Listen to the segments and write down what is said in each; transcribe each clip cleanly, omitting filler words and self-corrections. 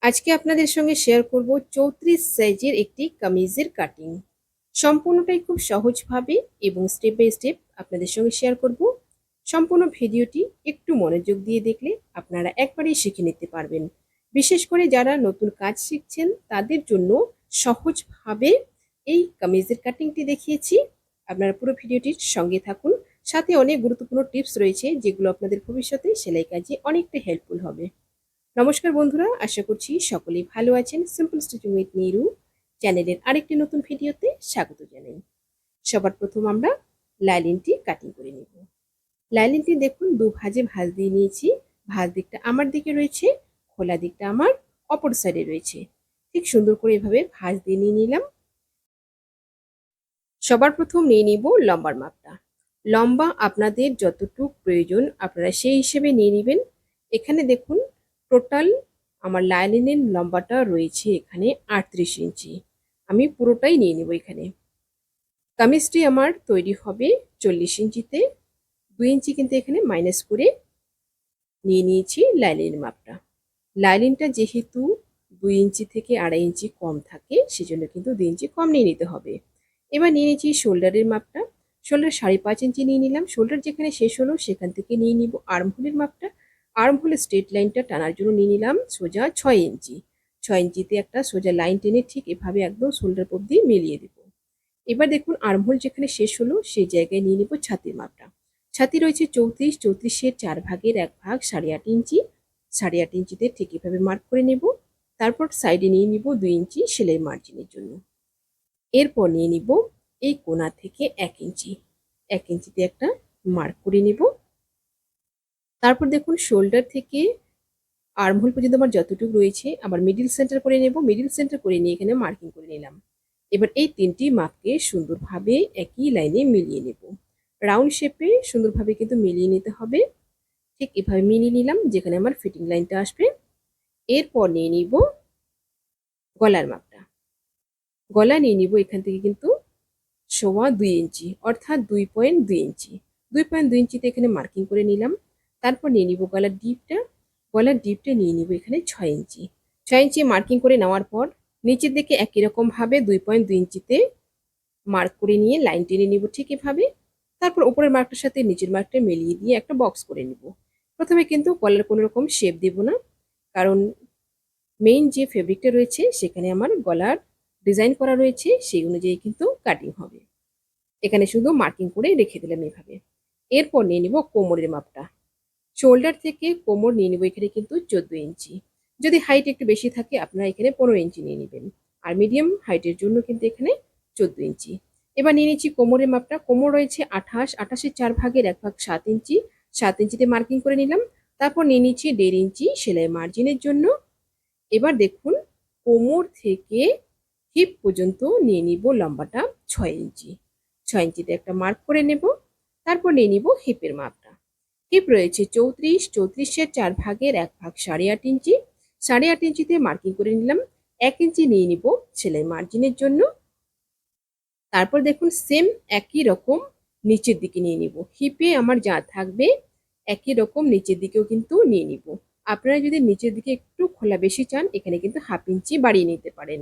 আজকে আপনাদের সঙ্গে শেয়ার করব 34 সাইজের একটি কামিজের কাটিং। সম্পূর্ণটাই খুব সহজভাবে এবং স্টেপ বাই স্টেপ আপনাদের সঙ্গে শেয়ার করব। সম্পূর্ণ ভিডিওটি একটু মনোযোগ দিয়ে দেখলে আপনারা একবারেই শিখে নিতে পারবেন। বিশেষ করে যারা নতুন কাজ শিখছেন তাদের জন্য সহজভাবে এই কামিজের কাটিংটি দেখিয়েছি। আপনারা পুরো ভিডিওটির সঙ্গে থাকুন। সাথে অনেক গুরুত্বপূর্ণ টিপস রয়েছে যেগুলো আপনাদের ভবিষ্যতে সেলাই কাজে অনেকটা হেল্পফুল হবে। নমস্কার বন্ধুরা, আশা করছি সকলেই ভালো আছেন। সিম্পল স্টিচিং উইথ নিরু চ্যানেলের আরেকটি নতুন ভিডিওতে স্বাগত জানাই। সবার প্রথম আমরা লাইলিনটি কাটিং করে নেব। লাইলিনটি দেখুন দু ভাঁজে ভাঁজ দিয়ে নিয়েছি। ভাঁজ দিকটা আমার দিকে রয়েছে, খোলা দিকটা আমার অপর সাইডে রয়েছে। ঠিক সুন্দর করে এভাবে ভাঁজ দিয়ে নিয়ে নিলাম। সবার প্রথম নিয়ে নিব লম্বার মাপটা। লম্বা আপনাদের যতটুকু প্রয়োজন আপনারা সেই হিসেবে নিয়ে নেবেন। এখানে দেখুন টোটাল আমার লাইলিনের লম্বাটা রয়েছে এখানে 38 ইঞ্চি। আমি পুরোটাই নিয়ে নেব। এখানে কামিজটি আমার তৈরি হবে 40 ইঞ্চিতে। 2 ইঞ্চি কিন্তু এখানে মাইনাস করে নিয়ে নিয়েছি লাইলিনের মাপটা। লাইলিনটা যেহেতু 2 ইঞ্চি থেকে 2.5 ইঞ্চি কম থাকে সেজন্য কিন্তু 2 ইঞ্চি কম নিয়ে নিতে হবে। এবার নিয়ে নিয়েছি শোল্ডারের মাপটা। শোল্ডার 5.5 ইঞ্চি নিয়ে নিলাম। শোল্ডার যেখানে শেষ হলো সেখান থেকে নিয়ে নিব আর্মহোলের মাপটা। আর্মহোলের স্ট্রেট লাইনটা টানার জন্য নিয়ে নিলাম সোজা 6 ইঞ্চি। 6 ইঞ্চিতে একটা সোজা লাইন টেনে ঠিক এভাবে একদম শোল্ডার অবধি মিলিয়ে দেব। এবার দেখুন আর্মহোল যেখানে শেষ হলো সেই জায়গায় নিয়ে নিব ছাতির মাপটা। ছাতি রয়েছে 34, 34-এর 4 ভাগের 1 ভাগ 8.5 ইঞ্চি। 8.5 ইঞ্চিতে ঠিক এভাবে মার্ক করে নেব। তারপর সাইডে নিয়ে নিব 2 ইঞ্চি সেলাই মার্জিনের জন্য। এরপর নিয়ে নিব এই কোণা থেকে 1 ইঞ্চি। 1 ইঞ্চিতে একটা মার্ক করে নেব। তারপর দেখুন শোল্ডার থেকে আর্মহোল পর্যন্ত আমার যতটুকু রয়েছে আবার মিডিল সেন্টার করে নেব। মিডিল সেন্টার করে নিয়ে এখানে মার্কিং করে নিলাম। এবার এই তিনটি মাপকে সুন্দরভাবে একই লাইনে মিলিয়ে নেব। রাউন্ড শেপে সুন্দরভাবে কিন্তু মিলিয়ে নিতে হবে। ঠিক এভাবে মিলিয়ে নিলাম যেখানে আমার ফিটিং লাইনটা আসবে। এরপর নিয়ে নিব গলার মাপটা। গলা নিয়ে নিব এখান থেকে কিন্তু 2.25 ইঞ্চি অর্থাৎ 2.2 ইঞ্চি। 2.2 ইঞ্চিতে এখানে মার্কিং করে নিলাম। তারপর নিয়ে নিব গলার ডিপটা। গলার ডিপটা নিয়ে নিব এখানে 6 ইঞ্চি। 6 ইঞ্চি মার্কিং করে নেওয়ার পর নিচের দিকে একই রকম ভাবে 2.2 ইঞ্চিতে মার্ক করে নিয়ে লাইন টেনে নিব ঠিক এভাবে। তারপর উপরের মার্কটার সাথে নিচের মার্কটা মিলিয়ে দিয়ে একটা বক্স করে নিব। প্রথমে কিন্তু গলার কোনো রকম শেপ দেব না, কারণ মেইন যে ফেব্রিকটা রয়েছে সেখানে আমার গলার ডিজাইন করা রয়েছে, সেই অনুযায়ী কিন্তু কাটিং হবে। এখানে শুধু মার্কিং করে রেখে দিলাম এভাবে। এরপর নিয়ে নিব কোমরের মাপটা। শোল্ডার থেকে কোমর নিয়ে নিব এখানে কিন্তু 14 ইঞ্চি। যদি হাইট একটু বেশি থাকে আপনারা এখানে 15 ইঞ্চি নিয়ে নেবেন। আর মিডিয়াম হাইটের জন্য কিন্তু এখানে 14 ইঞ্চি। এবার নিয়ে নিচ্ছি কোমরের মাপটা। কোমর রয়েছে 28, 28-এর 4 ভাগের 1 ভাগ 7 ইঞ্চি। 7 ইঞ্চিতে মার্কিং করে নিলাম। তারপর নিয়ে নিচ্ছি 1.5 ইঞ্চি সেলাই মার্জিনের জন্য। এবার দেখুন কোমর থেকে হিপ পর্যন্ত নিয়ে নিব লম্বাটা 6 ইঞ্চি। 6 ইঞ্চিতে একটা মার্ক করে নেব। তারপর নিয়ে নিব হিপের মাপটা। হিপ রয়েছে 34, 34-এর 4 ভাগের 1 ভাগ 8.5 ইঞ্চি। 8.5 ইঞ্চিতে মার্কিং করে নিলাম। 1 ইঞ্চি নিয়ে নিব সেলাই মার্জিনের জন্য। তারপর দেখুন সেম একই রকম নিচের দিকে নিয়ে নিব। হিপে আমার যা থাকবে একই রকম নিচের দিকেও কিন্তু নিয়ে নিব। আপনারা যদি নিচের দিকে একটু খোলা বেশি চান এখানে কিন্তু 1/2 ইঞ্চি বাড়িয়ে নিতে পারেন।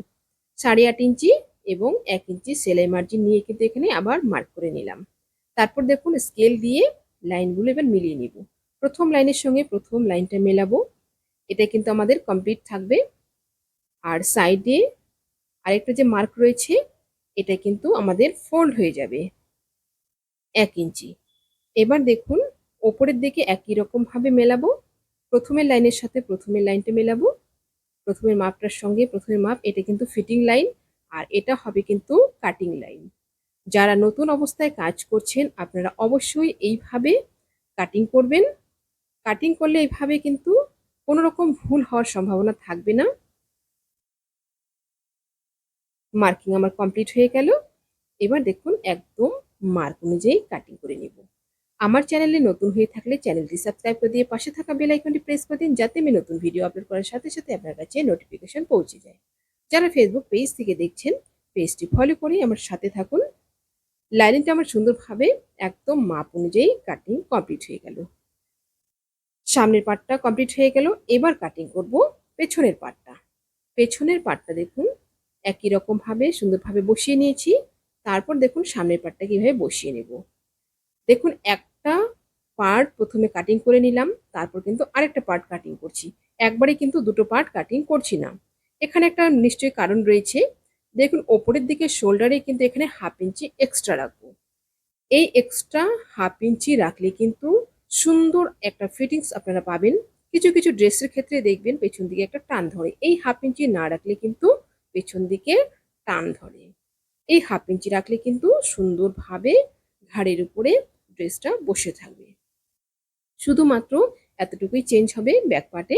8.5 ইঞ্চি এবং 1 ইঞ্চি সেলাই মার্জিন নিয়ে কিন্তু এখানে আবার মার্ক করে নিলাম। তারপর দেখুন স্কেল দিয়ে লাইনগুলো এবার মিলিয়ে নিব। প্রথম লাইনের সঙ্গে প্রথম লাইনটা মেলাবো। এটা কিন্তু আমাদের কমপ্লিট থাকবে। আর সাইডে আরেকটা যে মার্ক রয়েছে এটা কিন্তু আমাদের ফোল্ড হয়ে যাবে 1 ইঞ্চি। এবার দেখুন ওপরের দিকে একই রকম ভাবে মেলাবো। প্রথমের লাইনের সাথে প্রথমের লাইনটা মেলাবো। প্রথমের মাপটার সঙ্গে প্রথমের মাপ, এটা কিন্তু ফিটিং লাইন আর এটা হবে কিন্তু কাটিং লাইন। যারা নতুন অবস্থায় কাজ করছেন আপনারা অবশ্যই এইভাবে কাটিং করবেন। কাটিং করলে এইভাবে কিন্তু কোনো রকম ভুল হওয়ার সম্ভাবনা থাকবে না। মার্কিং আমার কমপ্লিট হয়ে গেল। এবার দেখুন একদম মার্ক অনুযায়ী কাটিং করে নেব। আমার চ্যানেলে নতুন হয়ে থাকলে চ্যানেলটি সাবস্ক্রাইব করে দিয়ে পাশে থাকা বেল আইকনটি প্রেস করে দিন, যাতে আমি নতুন ভিডিও আপলোড করার সাথে সাথে আপনার কাছে নোটিফিকেশন পৌঁছে যায়। যারা ফেসবুক পেজ থেকে দেখছেন পেজটি ফলো করে আমার সাথে থাকুন। লাইনিংটা আমার সুন্দরভাবে একদম মাপ অনুযায়ী কাটিং কমপ্লিট হয়ে গেল। সামনের পার্টটা কমপ্লিট হয়ে গেল। এবার কাটিং করব পেছনের পার্টটা। পেছনের পার্টটা দেখুন একই রকম ভাবে সুন্দরভাবে বসিয়ে নিয়েছি। তারপর দেখুন সামনের পার্টটা কিভাবে বসিয়ে নেব। দেখুন একটা পার্ট প্রথমে কাটিং করে নিলাম, তারপর কিন্তু আরেকটা পার্ট কাটিং করছি। একবারে কিন্তু দুটো পার্ট কাটিং করছি না। এখানে একটা নিশ্চয়ই কারণ রয়েছে। দেখুন ওপরের দিকে শোল্ডারে কিন্তু এখানে 1/2 ইঞ্চি এক্সট্রা রাখবো। এই এক্সট্রা 1/2 ইঞ্চি রাখলে কিন্তু সুন্দর একটা ফিটিংস আপনারা পাবেন। কিছু কিছু ড্রেসের ক্ষেত্রে দেখবেন পেছন দিকে একটা টান ধরে। এই 1/2 ইঞ্চি না রাখলে কিন্তু পেছন দিকে টান ধরে। এই 1/2 ইঞ্চি রাখলে কিন্তু সুন্দরভাবে ঘাড়ের উপরে ড্রেসটা বসে থাকবে। শুধুমাত্র এতটুকুই চেঞ্জ হবে ব্যাক পার্টে।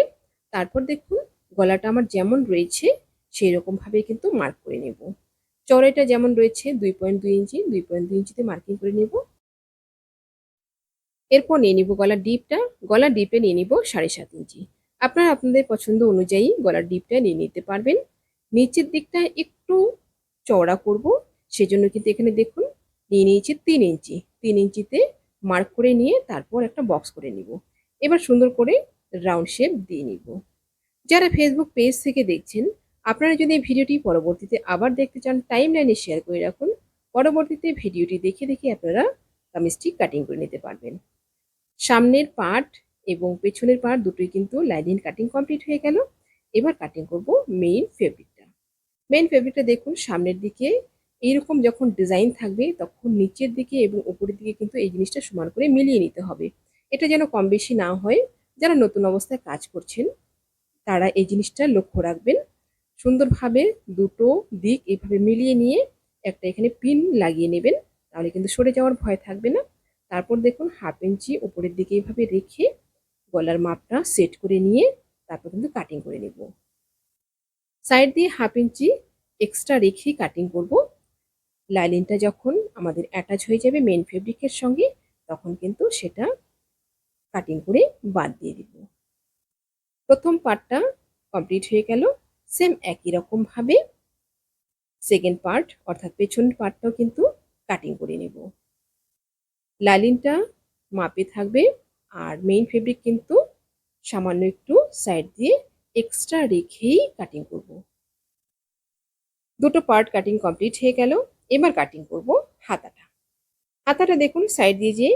তারপর দেখুন গলাটা আমার যেমন রয়েছে সেই রকম ভাবে কিন্তু মার্ক করে নেব। চওড়াটা যেমন রয়েছে 2.2 ইঞ্চি, 2.2 ইঞ্চিতে মার্কিং করে নেব। এরপর নিয়ে নিব গলার ডিপটা। গলার ডিপে নিয়ে নিব 7.5 ইঞ্চি। আপনারা আপনাদের পছন্দ অনুযায়ী গলার ডিপটা নিয়ে নিতে পারবেন। নিচের দিকটা একটু চওড়া করব, সেজন্য কিন্তু এখানে দেখুন নিয়ে নিয়েছি 3 ইঞ্চি। 3 ইঞ্চিতে মার্ক করে নিয়ে তারপর একটা বক্স করে নিব। এবার সুন্দর করে রাউন্ড শেপ দিয়ে নিব। যারা ফেসবুক পেজ থেকে দেখছেন, আপনারা যদি এই ভিডিওটি পরবর্তীতে আবার দেখতে চান টাইমলাইনে শেয়ার করে রাখুন। পরবর্তীতে ভিডিওটি দেখে দেখে আপনারা কামিজটি কাটিং করে নিতে পারবেন। সামনের পার্ট এবং পেছনের পার্ট দুটোই কিন্তু লাইনিং কাটিং কমপ্লিট হয়ে গেল। এবার কাটিং করব মেইন ফেব্রিকটা। মেইন ফেব্রিকটা দেখুন সামনের দিকে এইরকম যখন ডিজাইন থাকবে তখন নিচের দিকে এবং উপরের দিকে কিন্তু এই জিনিসটা সমান করে মিলিয়ে নিতে হবে। এটা যেন কম বেশি না হয়। যারা নতুন অবস্থায় কাজ করছেন তারা এই জিনিসটা লক্ষ্য রাখবেন। সুন্দরভাবে দুটো দিক এইভাবে মিলিয়ে নিয়ে একটা এখানে পিন লাগিয়ে নেবেন, তাহলে কিন্তু সরে যাওয়ার ভয় থাকবে না। তারপর দেখুন 1/2 ইঞ্চি উপরের দিকে এইভাবে রেখে গলার মাপটা সেট করে নিয়ে তারপর কিন্তু কাটিং করে নেব। সাইড দিয়ে 1/2 ইঞ্চি এক্সট্রা রেখেই কাটিং করব। লাইনিংটা যখন আমাদের অ্যাটাচ হয়ে যাবে মেইন ফেব্রিকের সঙ্গে তখন কিন্তু সেটা কাটিং করে বাদ দিয়ে দিব। প্রথম পার্টটা কমপ্লিট হয়ে গেল। সেম একই রকম ভাবে সেকেন্ড পার্ট অর্থাৎ পেছনের পার্টটাও কিন্তু কাটিং করে নেব। লাইনিংটা মাপে থাকবে আর মেইন ফেব্রিক কিন্তু সামান্য একটু সাইড দিয়ে এক্সট্রা রেখেই কাটিং করব। দুটো পার্ট কাটিং কমপ্লিট হয়ে গেল। এবার কাটিং করব হাতাটা। হাতাটা দেখুন সাইড দিয়ে যে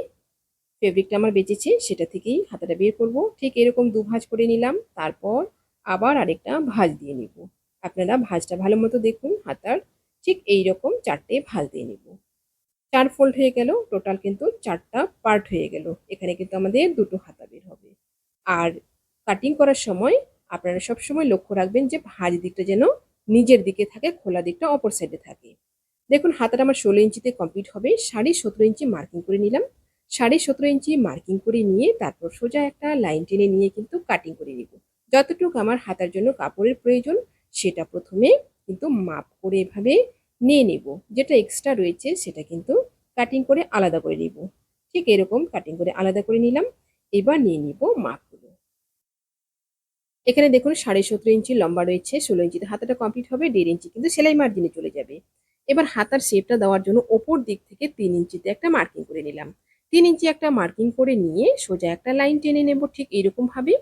ফেব্রিকটা আমার বেঁচেছে সেটা থেকেই হাতাটা বের করব। ঠিক এরকম দু ভাঁজ করে নিলাম, তারপর আবার আরেকটা ভাঁজ দিয়ে নিব। আপনারা ভাঁজটা ভালো মতো দেখুন হাতার, ঠিক এইরকম 4টে ভাঁজ দিয়ে নিব। 4 ফোল্ড হয়ে গেল, টোটাল কিন্তু 4টা পার্ট হয়ে গেল। এখানে কিন্তু আমাদের দুটো হাতা বের হবে। আর কাটিং করার সময় আপনারা সবসময় লক্ষ্য রাখবেন যে ভাঁজ দিকটা যেন নিজের দিকে থাকে, খোলা দিকটা অপর সাইডে থাকে। দেখুন হাতাটা আমার 16 ইঞ্চিতে কমপ্লিট হবে। 17.5 ইঞ্চি মার্কিং করে নিলাম। 17.5 ইঞ্চি মার্কিং করে নিয়ে তারপর সোজা একটা লাইন টেনে নিয়ে কিন্তু কাটিং করে নিব। যতটুকু আমার হাতার জন্য কাপড়ের প্রয়োজন সেটা প্রথমে কিন্তু মাপ করে এভাবে নিয়ে নিব। যেটা এক্সট্রা রয়েছে সেটা কিন্তু কাটিং করে আলাদা করে নিব। ঠিক এরকম কাটিং করে আলাদা করে নিলাম। এবার নিয়ে নিব মাপগুলো। এখানে দেখুন 17.5 ইঞ্চি লম্বা রয়েছে, 16 ইঞ্চিতে হাতাটা কমপ্লিট হবে, 1.5 ইঞ্চি কিন্তু সেলাই মার্জিনে চলে যাবে। এবার হাতার শেপটা দেওয়ার জন্য ওপর দিক থেকে 3 ইঞ্চিতে একটা মার্কিং করে নিলাম। 3 ইঞ্চি একটা মার্কিং করে নিয়ে সোজা একটা লাইন টেনে নেব। ঠিক এইরকম ভাবে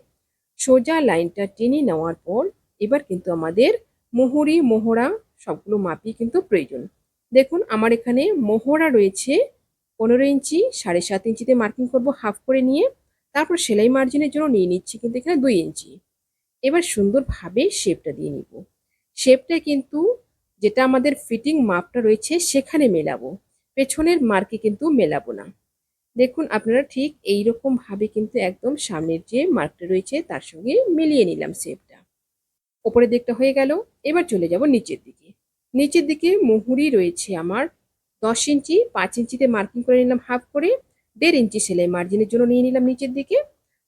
সোজা লাইনটা টেনে নেওয়ার পর এবার কিন্তু আমাদের মুহুরি মোহরা সবগুলো মাপই কিন্তু প্রয়োজন। দেখুন আমার এখানে মোহরা রয়েছে 15 ইঞ্চি, 7.5 ইঞ্চিতে মার্কিং করব হাফ করে নিয়ে। তারপর সেলাই মার্জিনের জন্য নিয়ে নিচ্ছি কিন্তু এখানে 2 ইঞ্চি। এবার সুন্দরভাবে শেপটা দিয়ে নিব। শেপটা কিন্তু যেটা আমাদের ফিটিং মাপটা রয়েছে সেখানে মেলাবো, পেছনের মার্কে কিন্তু মেলাবো না। দেখুন আপনারা ঠিক এইরকম ভাবে কিন্তু একদম সামনের যে মার্কটা রয়েছে তার সঙ্গে মিলিয়ে নিলাম শেপটা। ওপরের দিকটা হয়ে গেল। এবার চলে যাব নিচের দিকে। নিচের দিকে মুহুরি রয়েছে আমার 10 ইঞ্চি, 5 ইঞ্চিতে মার্কিং করে নিলাম হাফ করে, 1.5 ইঞ্চি সেলাই মার্জিনের জন্য নিয়ে নিলাম নিচের দিকে।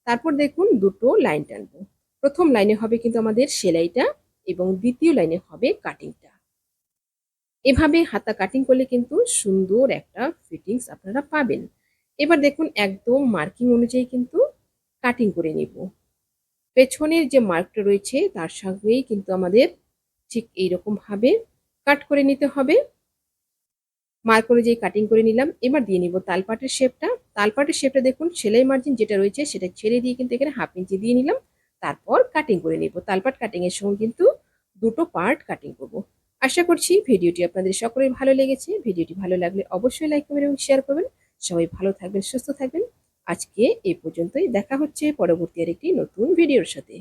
তারপর দেখুন দুটো লাইন টানবো। প্রথম লাইনে হবে কিন্তু আমাদের সেলাইটা এবং দ্বিতীয় লাইনে হবে কাটিংটা। এভাবে হাতা কাটিং করলে কিন্তু সুন্দর একটা ফিটিংস আপনারা পাবেন। এবার দেখুন একদম মার্কিং অনুযায়ী কিন্তু কাটিং করে নিব। পেছনের যে মার্কটা রয়েছে তার সঙ্গেই কিন্তু আমাদের ঠিক এইরকম ভাবে কাট করে নিতে হবে। মার্ক অনুযায়ী কাটিং করে নিলাম। এবার দিয়ে নিব তালপাটের শেপটা। তালপাটের শেপটা দেখুন সেলাই মার্জিন যেটা রয়েছে সেটা ছেড়ে দিয়ে কিন্তু এখানে 1/2 ইঞ্চি দিয়ে নিলাম। তারপর কাটিং করে নিব। তালপাট কাটিং এর সময় কিন্তু দুটো পার্ট কাটিং করব। আশা করছি ভিডিওটি আপনাদের সকলের ভালো লেগেছে। ভিডিওটি ভালো লাগলে অবশ্যই লাইক করবেন এবং শেয়ার করবেন। সবাই ভালো থাকবেন, সুস্থ থাকবেন। আজকে এই পর্যন্তই। দেখা হচ্ছে পরবর্তী আরেকটি নতুন ভিডিওর সাথে।